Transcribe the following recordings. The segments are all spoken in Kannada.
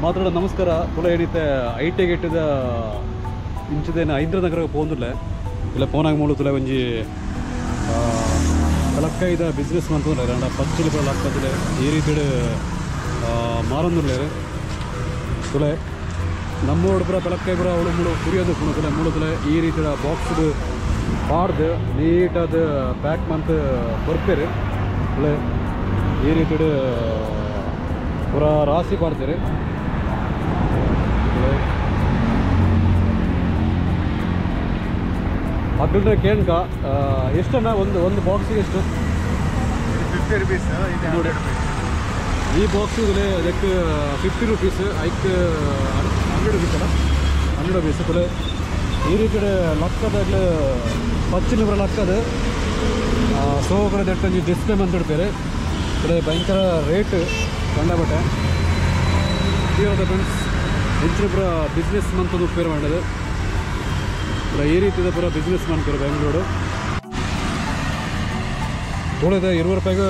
ಮಾತಾಡೋ ನಮಸ್ಕಾರ ತುಲ ಏನಿತ್ತೆ ಐಟಿ ಗೇಟದ ಇಂಚದೇನು ಐಂದ್ರನಗರ ಪೋಂದಿಲ್ಲ ಇಲ್ಲ ಪೋನಾಗ ಮೂಲು ತುಲ ಒಂಜಿ ಕಲಕ್ಕೈದ ಬಿಸ್ನೆಸ್ ಮಾಡ್ತಾರೆ ರಂಡ ಪಚ್ಚಲಿ ಪುರ ಲಾಕ್ಕದಿಲ್ಲ ಈ ರೀತಿ ಮಾರಂದಿಲ್ಲ ತುಲೆ ನಮ್ಮೋಡು ಪುರ ಬೆಳಕಾಯಿ ಪುರ ಅವಳು ಮೂಳು ಕುರಿಯೋದು ತುಲೆ ಮೂಳು ತುಲೆ ಈ ರೀತಿ ಬಾಕ್ಸ್ದು ಪಾಡ್ದು ನೀಟಾದ ಪ್ಯಾಕ್ ಮಂತ್ ಬರ್ತೀರಿ ತುಲೆ ಈ ರೀತಿ ಪುರ ರಾಶಿ ಪಾಡ್ತೀರಿ ಅದ್ರ ಕೇಳ್ಕ ಎಷ್ಟನ್ನ ಒಂದು ಬಾಕ್ಸಿಗೆ ಎಷ್ಟು 50 rupees ನೋಡಿ ಈ ಬಾಕ್ಸು ಅದಕ್ಕೆ 50 rupees ಐಕ್ಕೆ 100 rupees ಅಲ್ಲ 100 rupees ತುಲೆ ಈ ರೀತಿ ಲಕ್ಕದಾಗಲೇ ಪಚ್ಚಿನ ಬರ ಲಕ್ಕದು ಸೋಗರ ದಟ್ಟಂಜಿ ಡಿಸ್ಪ್ಲೇ ಮಂತಿಡ್ತಾರೆ ಕಡೆ ಭಯಂಕರ ರೇಟ್ ಕಂಡಬಟ್ಟೆ ಇವಾಗ ಫ್ರೆಂಡ್ಸ್ ಹೆಚ್ಚಿನ ಪುರ ಬಿಸ್ನೆಸ್ ಮಂತದ್ದು ಉಪಯೋಗ ಮಾಡೋದು ಪುರ ಈ ರೀತಿಯ ಪುರ ಬಿಸ್ನೆಸ್ ಮಾಡ್ತಾರೆ ಬೆಂಗಳೂರು ತೋಳಿದೆ 20 ರೂಪಾಯಿಗೆ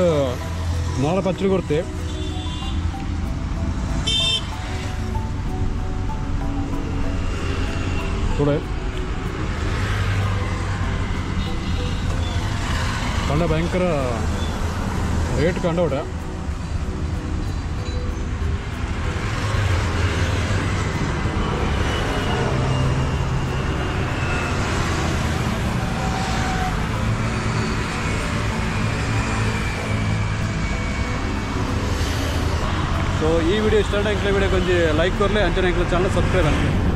4 ಪಚ್ಚಲು ಕೊಡ್ತೆ ತೋಳೆ ಕಂಡ ಭಯಂಕರ ರೇಟ್ ಕಂಡೋಟ ಸೊ ಈ ವಿಡಿಯೋ ಇಷ್ಟ ಆಗಿ ವಿಡಿಯೋಗೆ ಒಂದು ಲೈಕ್ ಕೊರಲಿ ಅಂಚನೆ ಚಾನಲ್ ಸಬ್ಸ್ಕ್ರೈಬ್ ಮಾಡಿ